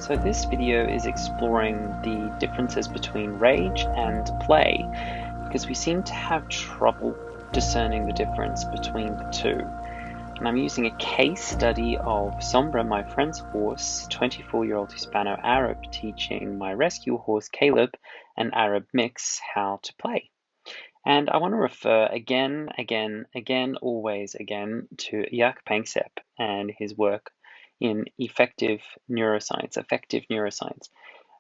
So this video is exploring the differences between rage and play because we seem to have trouble discerning the difference between the two. And I'm using a case study of Sombra, my friend's horse, 24-year-old Hispano-Arab, teaching my rescue horse Caleb, an Arab mix, how to play. And I want to refer again, always again to Jaak Panksepp and his work in effective neuroscience,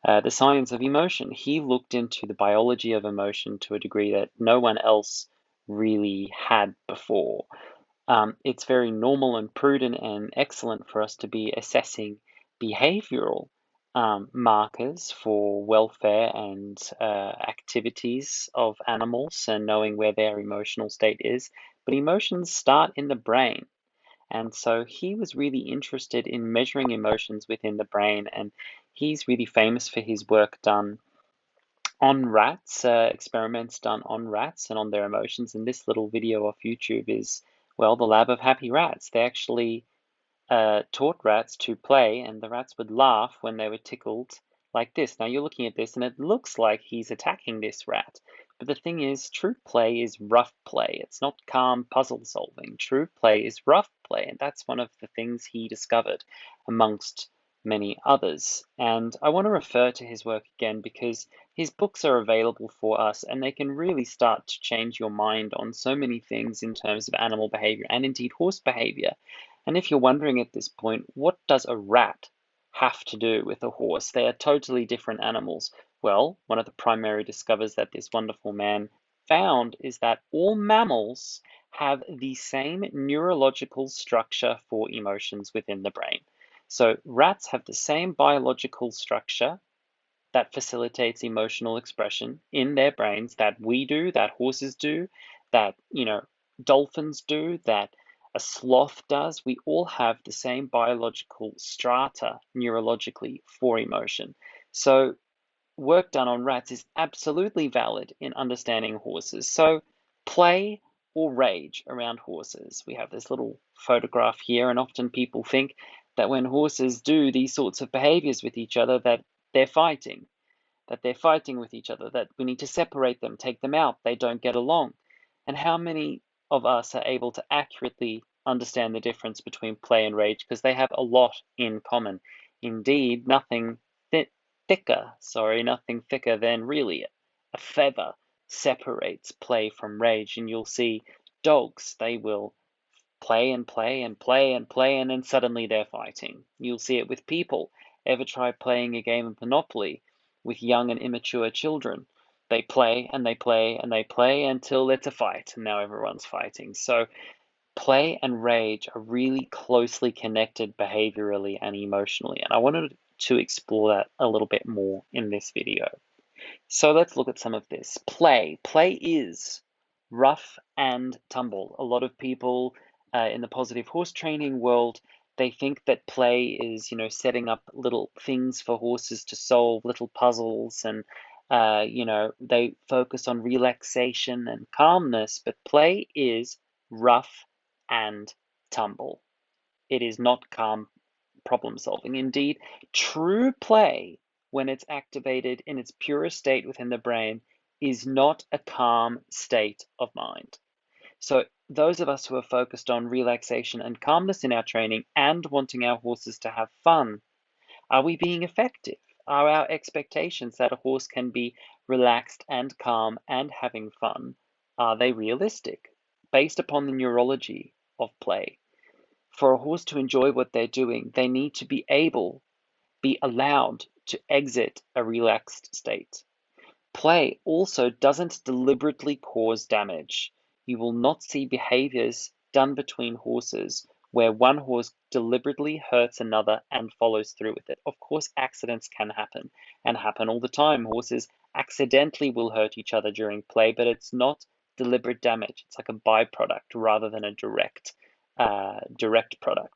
the science of emotion. He looked into the biology of emotion to a degree that no one else really had before. It's very normal and prudent and excellent for us to be assessing behavioral markers for welfare and activities of animals and knowing where their emotional state is. But emotions start in the brain. And so he was really interested in measuring emotions within the brain. And he's really famous for his work done on rats, experiments done on rats and on their emotions. And this little video off YouTube is, well, the lab of happy rats. They actually taught rats to play, and the rats would laugh when they were tickled like this. Now you're looking at this, and it looks like he's attacking this rat. But the thing is, true play is rough play. It's not calm puzzle solving. True play is rough play, and that's one of the things he discovered amongst many others. And I want to refer to his work again because his books are available for us and they can really start to change your mind on so many things in terms of animal behavior and indeed horse behavior. And if you're wondering at this point, what does a rat have to do with a horse? They are totally different animals. Well, one of the primary discoveries that this wonderful man found is that all mammals have the same neurological structure for emotions within the brain. So rats have the same biological structure that facilitates emotional expression in their brains that we do, that horses do, that, dolphins do, that a sloth does. We all have the same biological strata neurologically for emotion. So work done on rats is absolutely valid in understanding horses. So play or rage around horses. We have this little photograph here, and often people think that when horses do these sorts of behaviors with each other, that they're fighting, with each other, that we need to separate them, take them out, they don't get along. And how many of us are able to accurately understand the difference between play and rage? Because they have a lot in common. Indeed, nothing thicker than really a feather separates play from rage. And you'll see dogs, they will play and play and play and play, and then suddenly they're fighting. You'll see it with people. Ever try playing a game of Monopoly with young and immature children? They play and they play and they play until it's a fight, and now everyone's fighting. So play and rage are really closely connected behaviorally and emotionally, and I wanted to explore that a little bit more in this video. So let's look at some of this. Play. Play is rough and tumble. A lot of people in the positive horse training world, they think that play is, setting up little things for horses to solve, little puzzles, and they focus on relaxation and calmness, but play is rough and tumble. It is not calm problem solving. Indeed, true play, when it's activated in its purest state within the brain, is not a calm state of mind. So those of us who are focused on relaxation and calmness in our training and wanting our horses to have fun, are we being effective? Are our expectations that a horse can be relaxed and calm and having fun, are they realistic based upon the neurology of play? For a horse to enjoy what they're doing, they need to be allowed to exit a relaxed state. Play also doesn't deliberately cause damage. You will not see behaviors done between horses where one horse deliberately hurts another and follows through with it. Of course, accidents can happen and happen all the time. Horses accidentally will hurt each other during play, but it's not deliberate damage. It's like a byproduct rather than a direct product.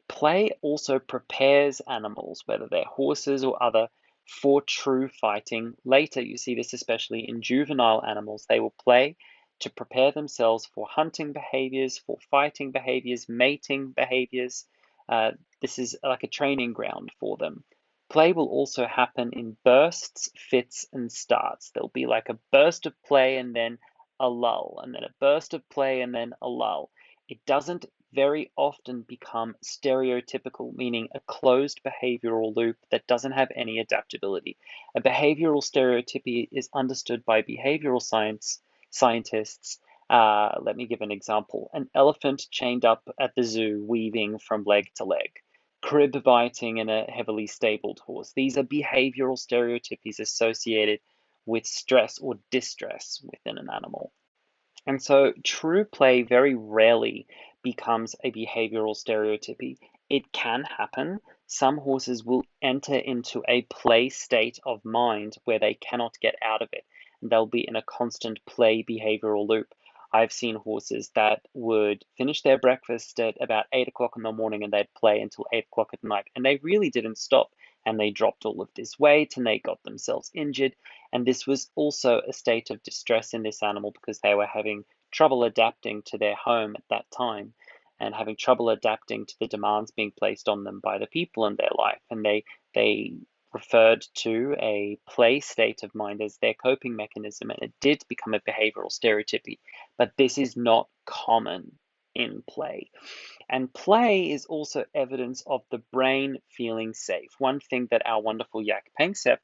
Play also prepares animals, whether they're horses or other, for true fighting later. You see this especially in juvenile animals. They will play to prepare themselves for hunting behaviors, for fighting behaviors, mating behaviors. This is like a training ground for them. Play will also happen in bursts, fits, and starts. There'll be like a burst of play and then a lull, and then a burst of play and then a lull. It doesn't very often become stereotypical, meaning a closed behavioral loop that doesn't have any adaptability. A behavioral stereotypy is understood by behavioral scientists. Let me give an example. An elephant chained up at the zoo, weaving from leg to leg. Crib biting in a heavily stabled horse. These are behavioral stereotypies associated with stress or distress within an animal. And so true play very rarely becomes a behavioral stereotypy. It can happen. Some horses will enter into a play state of mind where they cannot get out of it, and they'll be in a constant play behavioral loop. I've seen horses that would finish their breakfast at about 8 o'clock in the morning and they'd play until 8 o'clock at night, and they really didn't stop. And they dropped all of this weight and they got themselves injured. And this was also a state of distress in this animal because they were having trouble adapting to their home at that time and having trouble adapting to the demands being placed on them by the people in their life. And they referred to a play state of mind as their coping mechanism, and it did become a behavioral stereotypy. But this is not common in play. And play is also evidence of the brain feeling safe. One thing that our wonderful Jaak Panksepp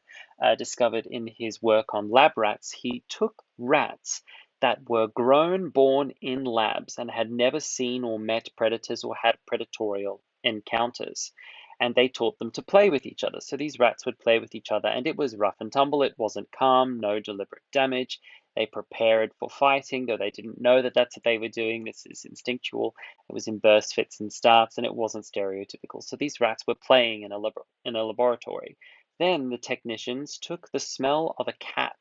discovered in his work on lab rats, he took rats that were grown, born in labs and had never seen or met predators or had predatorial encounters. And they taught them to play with each other. So these rats would play with each other, and it was rough and tumble. It wasn't calm, no deliberate damage. They prepared for fighting, though they didn't know that that's what they were doing. This is instinctual. It was in bursts, fits, and starts, and it wasn't stereotypical. So these rats were playing in a laboratory. Then the technicians took the smell of a cat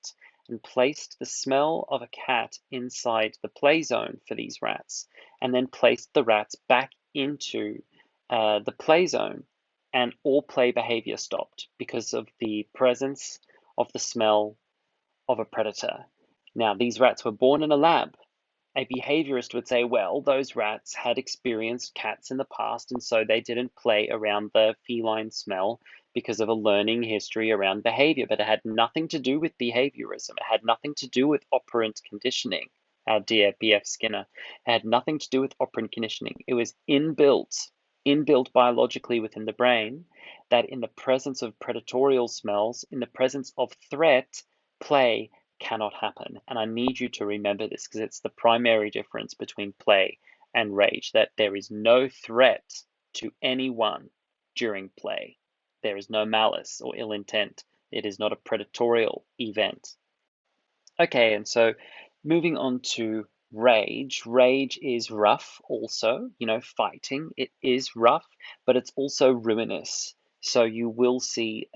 and placed the smell of a cat inside the play zone for these rats, and then placed the rats back into the play zone, and all play behavior stopped because of the presence of the smell of a predator. Now, these rats were born in a lab. A behaviorist would say, well, those rats had experienced cats in the past, and so they didn't play around the feline smell because of a learning history around behavior. But it had nothing to do with behaviorism. It had nothing to do with operant conditioning. Our dear B.F. Skinner. It had nothing to do with operant conditioning. It was inbuilt biologically within the brain, that in the presence of predatorial smells, in the presence of threat, play cannot happen. And I need you to remember this because it's the primary difference between play and rage, that there is no threat to anyone during play. There is no malice or ill intent. It is not a predatorial event. Okay, and so moving on to rage. Rage is rough also, fighting. It is rough, but it's also ruinous. So you will see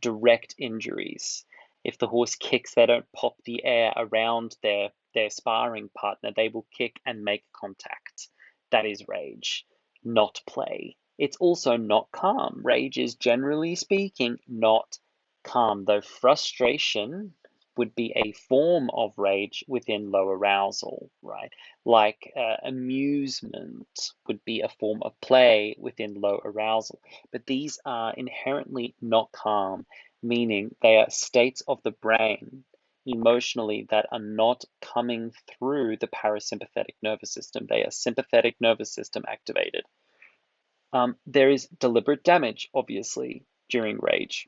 direct injuries. If the horse kicks, they don't pop the air around their sparring partner. They will kick and make contact. That is rage, not play. It's also not calm. Rage is, generally speaking, not calm, though frustration would be a form of rage within low arousal, right? Like amusement would be a form of play within low arousal. But these are inherently not calm, meaning they are states of the brain emotionally that are not coming through the parasympathetic nervous system. They are sympathetic nervous system activated. There is deliberate damage, obviously, during rage.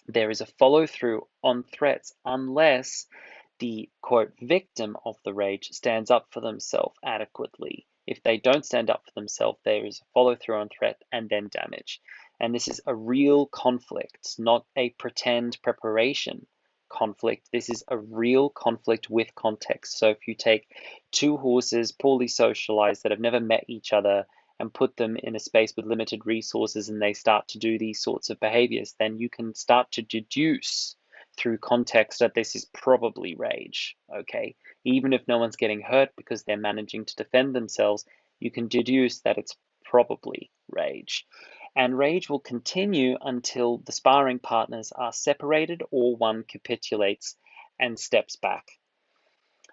There is a follow through on threats unless the quote victim of the rage stands up for themselves adequately. If they don't stand up for themselves, there is a follow through on threat and then damage. And this is a real conflict, not a pretend preparation conflict. This is a real conflict with context. So if you take two horses poorly socialized that have never met each other and put them in a space with limited resources and they start to do these sorts of behaviors, then you can start to deduce through context that this is probably rage, okay? Even if no one's getting hurt because they're managing to defend themselves, you can deduce that it's probably rage. And rage will continue until the sparring partners are separated or one capitulates and steps back.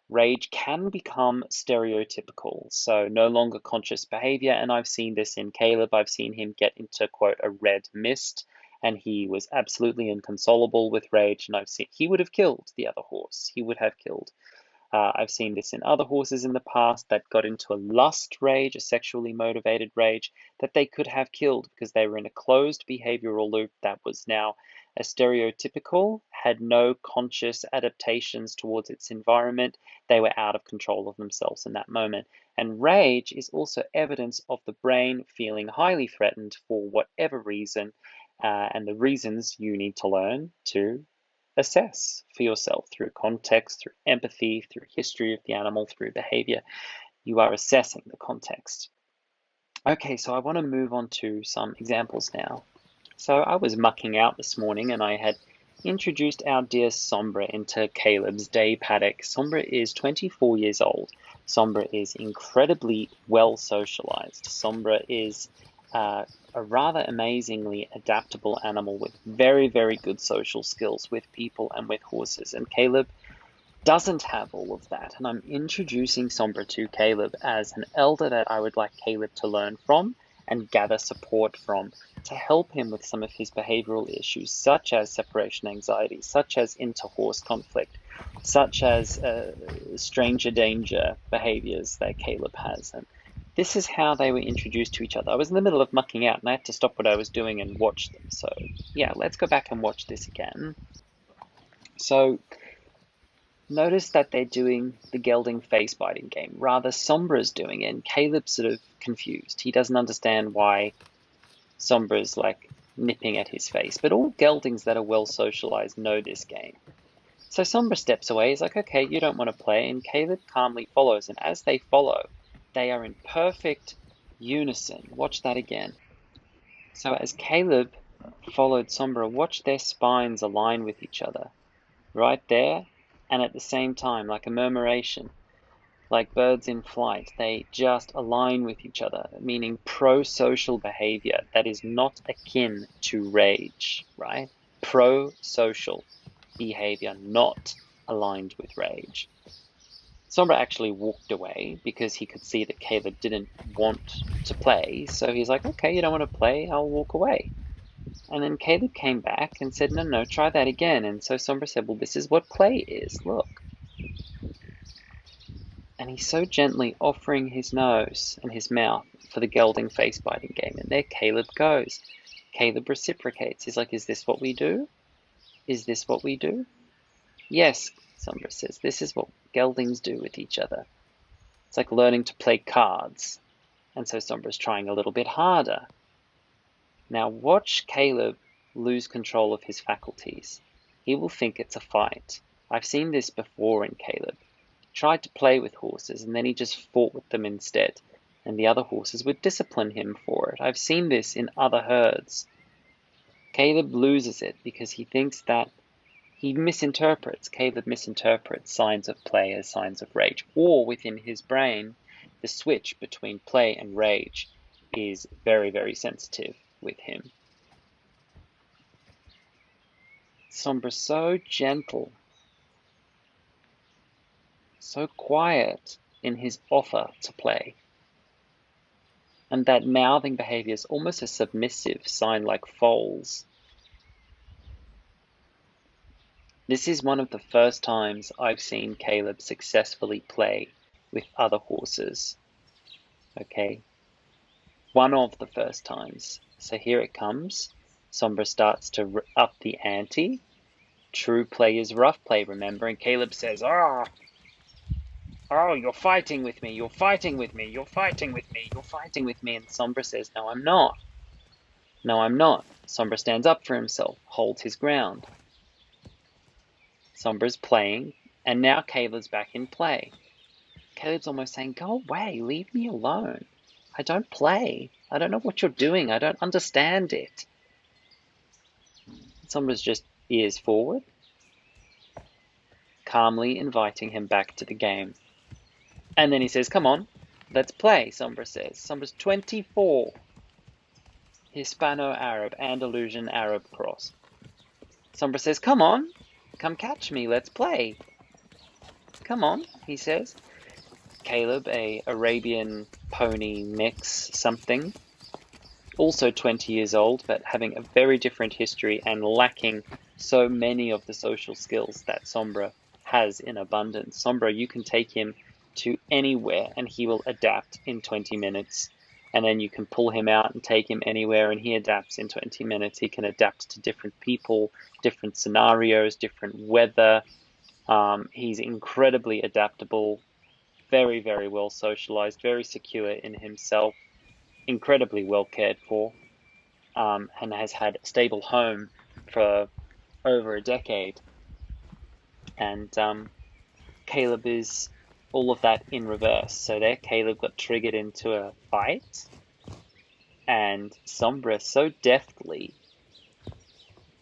Rage can become stereotypical, so no longer conscious behavior, and I've seen this in Caleb. I've seen him get into, quote, a red mist and he was absolutely inconsolable with rage, and I've seen he would have killed the other horse. He would have killed. I've seen this in other horses in the past that got into a lust rage, a sexually motivated rage, that they could have killed because they were in a closed behavioral loop that was now a stereotypical, had no conscious adaptations towards its environment. They were out of control of themselves in that moment. And rage is also evidence of the brain feeling highly threatened for whatever reason, and the reasons you need to learn to assess for yourself through context, through empathy, through history of the animal, through behavior. You are assessing the context. Okay, so I want to move on to some examples now. So I was mucking out this morning and I had introduced our dear Sombra into Caleb's day paddock. Sombra is 24 years old. Sombra is incredibly well socialized. Sombra is a rather amazingly adaptable animal with very, very good social skills with people and with horses. And Caleb doesn't have all of that. And I'm introducing Sombra to Caleb as an elder that I would like Caleb to learn from and gather support from to help him with some of his behavioral issues, such as separation anxiety, such as inter-horse conflict, such as stranger danger behaviors that Caleb has. And this is how they were introduced to each other. I was in the middle of mucking out and I had to stop what I was doing and watch them. So yeah, let's go back and watch this again. So notice that they're doing the gelding face biting game. Rather, Sombra's doing it, and Caleb's sort of confused. He doesn't understand why Sombra's like nipping at his face. But all geldings that are well socialized know this game. So Sombra steps away. He's like, okay, you don't want to play. And Caleb calmly follows. And as they follow, they are in perfect unison. Watch that again. So as Caleb followed Sombra, watch their spines align with each other. Right there. And at the same time, like a murmuration, like birds in flight, they just align with each other, meaning pro-social behavior that is not akin to rage, right? Pro-social behavior not aligned with rage. Sombra actually walked away because he could see that Caleb didn't want to play, so he's like, okay, you don't want to play, I'll walk away. And then Caleb came back and said, no, try that again. And so Sombra said, well, this is what play is, look. And he's so gently offering his nose and his mouth for the gelding face biting game. And there Caleb goes. Caleb reciprocates. He's like, is this what we do? Is this what we do? Yes, Sombra says, this is what geldings do with each other. It's like learning to play cards. And so Sombra's trying a little bit harder. Now watch Caleb lose control of his faculties. He will think it's a fight. I've seen this before in Caleb. He tried to play with horses and then he just fought with them instead. And the other horses would discipline him for it. I've seen this in other herds. Caleb loses it because he thinks that Caleb misinterprets signs of play as signs of rage. Or within his brain, the switch between play and rage is very, very sensitive with him. Sombra so gentle, so quiet in his offer to play. And that mouthing behavior is almost a submissive sign like foals. This is one of the first times I've seen Caleb successfully play with other horses. Okay? One of the first times. So here it comes. Sombra starts to up the ante. True play is rough play, remember? And Caleb says, oh, you're fighting with me, you're fighting with me, you're fighting with me, you're fighting with me. And Sombra says, no, I'm not. No, I'm not. Sombra stands up for himself, holds his ground. Sombra's playing, and now Caleb's back in play. Caleb's almost saying, go away, leave me alone. I don't play. I don't know what you're doing. I don't understand it. Sombra's just ears forward, calmly inviting him back to the game. And then he says, come on, let's play, Sombra says. Sombra's 24. Hispano-Arab, Andalusian Arab cross. Sombra says, come on, come catch me, let's play. Come on, he says. Caleb, a Arabian pony mix something, also 20 years old, but having a very different history and lacking so many of the social skills that Sombra has in abundance. Sombra, you can take him to anywhere and he will adapt in 20 minutes. And then you can pull him out and take him anywhere and he adapts in 20 minutes. He can adapt to different people, different scenarios, different weather. He's incredibly adaptable, very, very well socialized, very secure in himself, incredibly well cared for, and has had a stable home for over a decade. And Caleb is all of that in reverse. So there, Caleb got triggered into a fight, and Sombra so deftly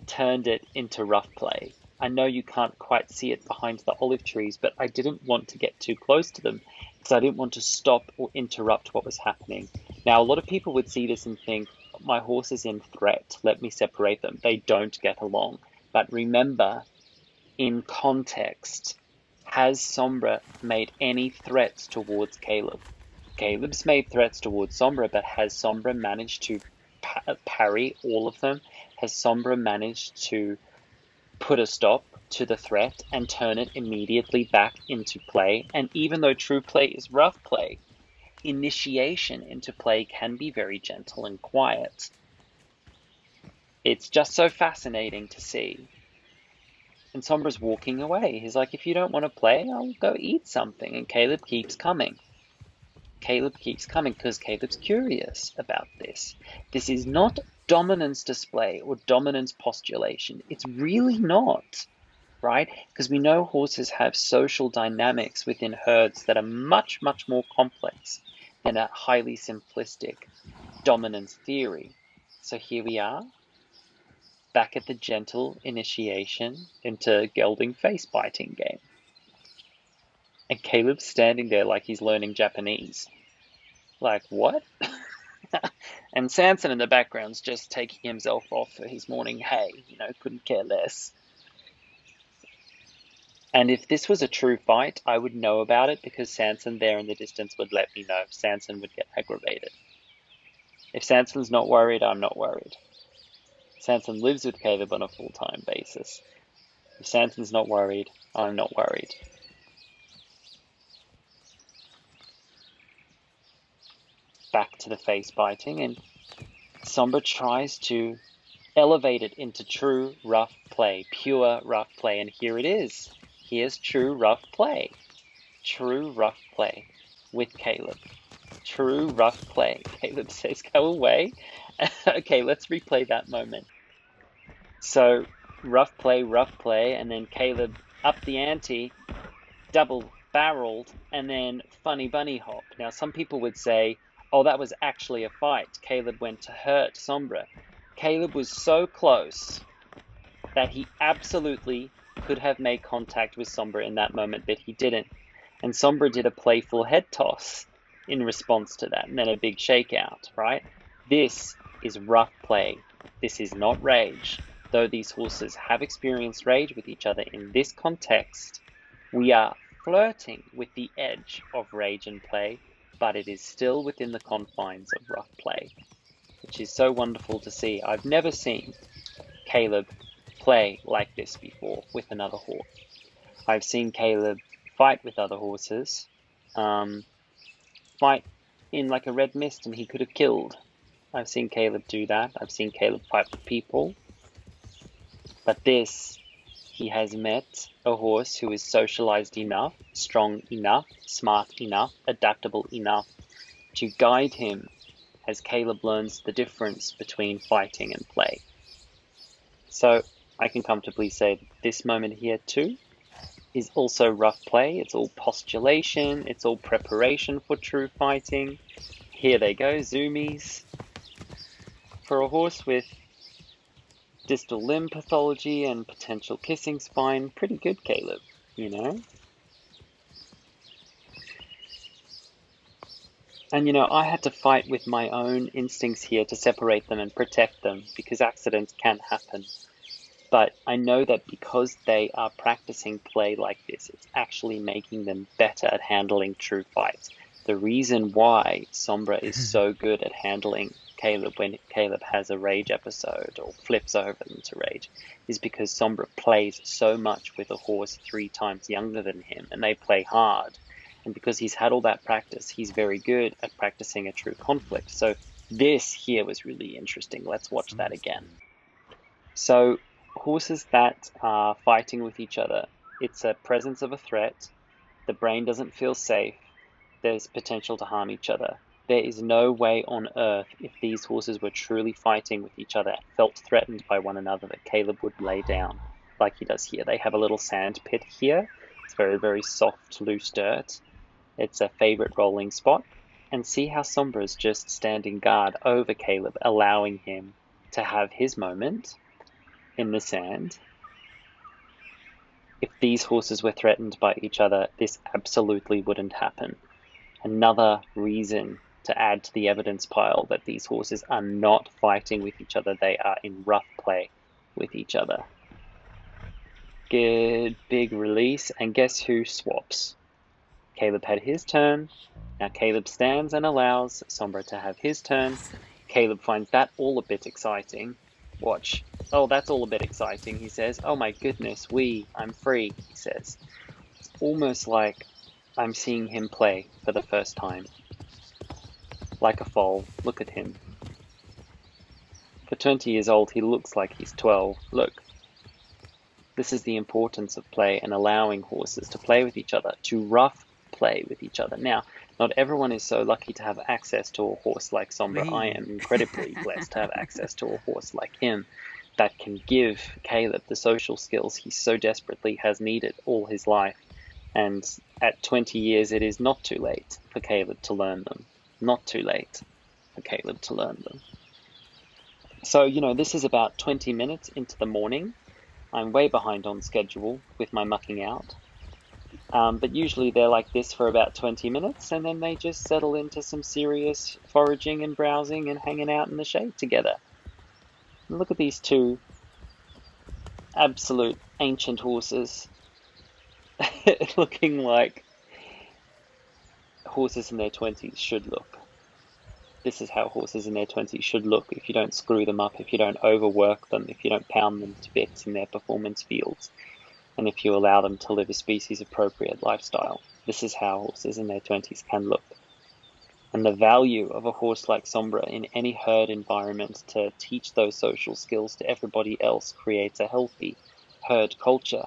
turned it into rough play. I know you can't quite see it behind the olive trees, but I didn't want to get too close to them because I didn't want to stop or interrupt what was happening. Now, a lot of people would see this and think, my horse is in threat, let me separate them. They don't get along. But remember, in context, has Sombra made any threats towards Caleb? Caleb's made threats towards Sombra, but has Sombra managed to parry all of them? Has Sombra managed to put a stop to the threat and turn it immediately back into play? And even though true play is rough play, initiation into play can be very gentle and quiet. It's just so fascinating to see. And Sombra's walking away. He's like, if you don't want to play, I'll go eat something. And Caleb keeps coming. Caleb keeps coming because Caleb's curious about this. This is not dominance display or dominance postulation. It's really not, right? Because we know horses have social dynamics within herds that are much, much more complex than a highly simplistic dominance theory. So here we are, back at the gentle initiation into gelding face biting game. And Caleb's standing there like he's learning Japanese. Like, what? And Sanson in the background's just taking himself off for his morning hay, couldn't care less. And if this was a true fight, I would know about it because Sanson there in the distance would let me know. Sanson would get aggravated. If Sanson's not worried, I'm not worried. Sanson lives with Caleb on a full-time basis. If Sanson's not worried, I'm not worried. Back to the face biting, and Sombra tries to elevate it into true rough play, pure rough play, and here it is. Here's true rough play. True rough play with Caleb. True rough play. Caleb says, go away. Okay, let's replay that moment. So, rough play, and then Caleb up the ante, double barreled, and then funny bunny hop. Now, some people would say, oh, that was actually a fight. Caleb went to hurt Sombra. Caleb was so close that he absolutely could have made contact with Sombra in that moment, but he didn't. And Sombra did a playful head toss in response to that, and then a big shakeout, right? This is rough play. This is not rage. Though these horses have experienced rage with each other in this context, we are flirting with the edge of rage and play, but it is still within the confines of rough play, which is so wonderful to see. I've never seen Caleb play like this before with another horse. I've seen Caleb fight with other horses, fight in like a red mist and he could have killed. I've seen Caleb do that. I've seen Caleb fight with people. But this, he has met a horse who is socialized enough, strong enough, smart enough, adaptable enough to guide him as Caleb learns the difference between fighting and play. So I can comfortably say that this moment here too is also rough play. It's all postulation. It's all preparation for true fighting. Here they go, zoomies. For a horse with distal limb pathology and potential kissing spine, pretty good, Caleb, And I had to fight with my own instincts here to separate them and protect them because accidents can happen. But I know that because they are practicing play like this, it's actually making them better at handling true fights. The reason why Sombra is so good at handling Caleb when Caleb has a rage episode or flips over into rage is because Sombra plays so much with a horse 3 times younger than him, and they play hard. And because he's had all that practice, he's very good at practicing a true conflict. So this here was really interesting. Let's watch that again. So horses that are fighting with each other, it's a presence of a threat. The brain doesn't feel safe. There's potential to harm each other. There is no way on earth, if these horses were truly fighting with each other and felt threatened by one another, that Caleb would lay down like he does here. They have a little sand pit here. It's very, very soft, loose dirt. It's a favorite rolling spot. And see how Sombra is just standing guard over Caleb, allowing him to have his moment in the sand. If these horses were threatened by each other, this absolutely wouldn't happen. Another reason to add to the evidence pile that these horses are not fighting with each other, they are in rough play with each other. Good big release, and guess who swaps? Caleb had his turn. Now Caleb stands and allows Sombra to have his turn. Caleb finds that all a bit exciting. Watch. Oh, that's all a bit exciting, he says. Oh my goodness, I'm free, he says. It's almost like I'm seeing him play for the first time. Like a foal, look at him. For 20 years old, he looks like he's 12. Look. This is the importance of play and allowing horses to play with each other, to rough play with each other. Now, not everyone is so lucky to have access to a horse like Sombra. I am incredibly blessed to have access to a horse like him that can give Caleb the social skills he so desperately has needed all his life. And at 20 years, it is not too late for Caleb to learn them. Not too late for Caleb to learn them. So, this is about 20 minutes into the morning. I'm way behind on schedule with my mucking out. But usually they're like this for about 20 minutes, and then they just settle into some serious foraging and browsing and hanging out in the shade together. And look at these two absolute ancient horses looking like horses in their 20s should look. This is how horses in their 20s should look if you don't screw them up, if you don't overwork them, if you don't pound them to bits in their performance fields, and if you allow them to live a species-appropriate lifestyle. This is how horses in their 20s can look. And the value of a horse like Sombra in any herd environment to teach those social skills to everybody else creates a healthy herd culture.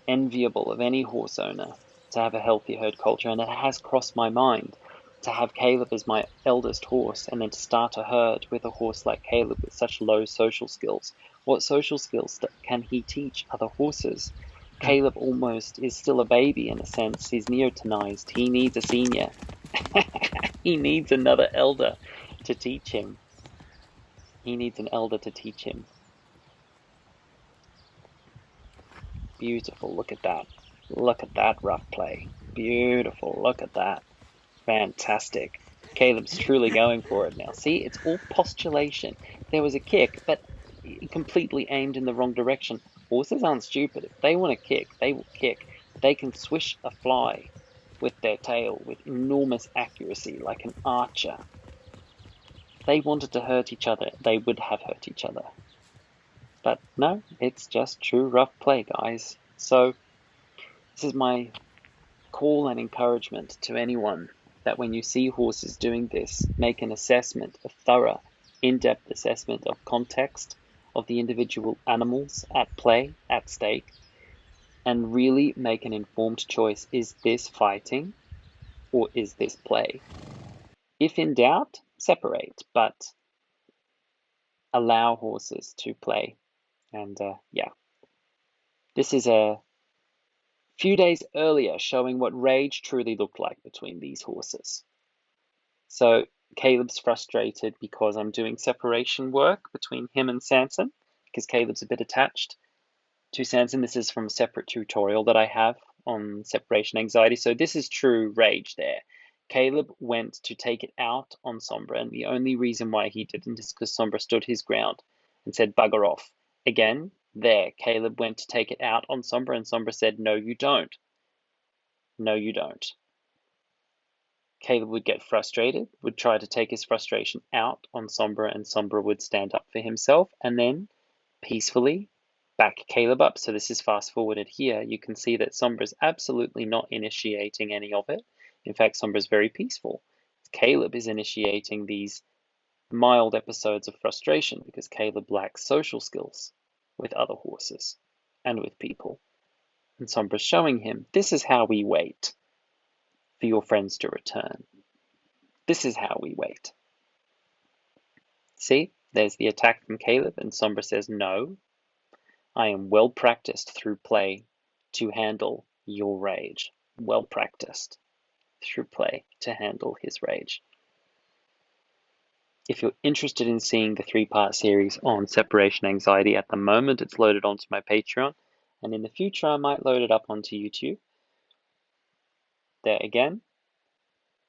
Enviable of any horse owner to have a healthy herd culture, and it has crossed my mind to have Caleb as my eldest horse and then to start a herd with a horse like Caleb with such low social skills. What social skills can he teach other horses? Caleb almost is still a baby in a sense. He's neotenized. He needs a senior. He needs another elder to teach him. He needs an elder to teach him. Beautiful. Look at that. Look at that rough play. Beautiful. Look at that. Fantastic. Caleb's truly going for it now. See, it's all postulation. There was a kick, but completely aimed in the wrong direction. Horses aren't stupid. If they want to kick, they will kick. They can swish a fly with their tail with enormous accuracy, like an archer. If they wanted to hurt each other, they would have hurt each other. But no, it's just true rough play, guys. So this is my call and encouragement to anyone that when you see horses doing this, make an assessment, a thorough, in-depth assessment of context of the individual animals at play, at stake, and really make an informed choice. Is this fighting or is this play? If in doubt, separate, but allow horses to play. And this is a few days earlier showing what rage truly looked like between these horses. So Caleb's frustrated because I'm doing separation work between him and Sanson, because Caleb's a bit attached to Sanson. This is from a separate tutorial that I have on separation anxiety. So this is true rage there. Caleb went to take it out on Sombra, and the only reason why he didn't is because Sombra stood his ground and said, bugger off. Again, there, Caleb went to take it out on Sombra, and Sombra said, no, you don't. No, you don't. Caleb would get frustrated, would try to take his frustration out on Sombra, and Sombra would stand up for himself and then peacefully back Caleb up. So this is fast forwarded here. You can see that Sombra is absolutely not initiating any of it. In fact, Sombra is very peaceful. Caleb is initiating these mild episodes of frustration because Caleb lacks social skills with other horses and with people. And Sombra's showing him, this is how we wait for your friends to return. This is how we wait. See, there's the attack from Caleb, and Sombra says, no, I am well practiced through play to handle your rage. Well practiced through play to handle his rage. If you're interested in seeing the 3-part series on separation anxiety, at the moment it's loaded onto my Patreon, and in the future I might load it up onto YouTube. There again,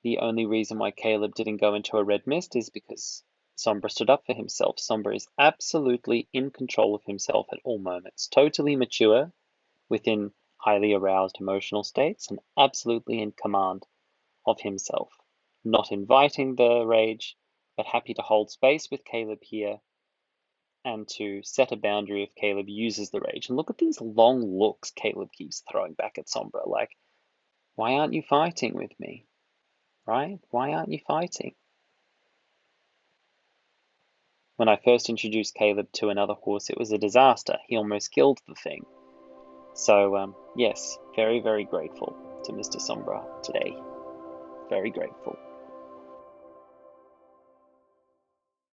the only reason why Caleb didn't go into a red mist is because Sombra stood up for himself. Sombra is absolutely in control of himself at all moments, totally mature within highly aroused emotional states, and absolutely in command of himself. Not inviting the rage, but happy to hold space with Caleb here and to set a boundary if Caleb uses the rage. And look at these long looks Caleb keeps throwing back at Sombra, like, why aren't you fighting with me? Right? Why aren't you fighting? When I first introduced Caleb to another horse, it was a disaster. He almost killed the thing. So, yes, very, very grateful to Mr. Sombra today. Very grateful.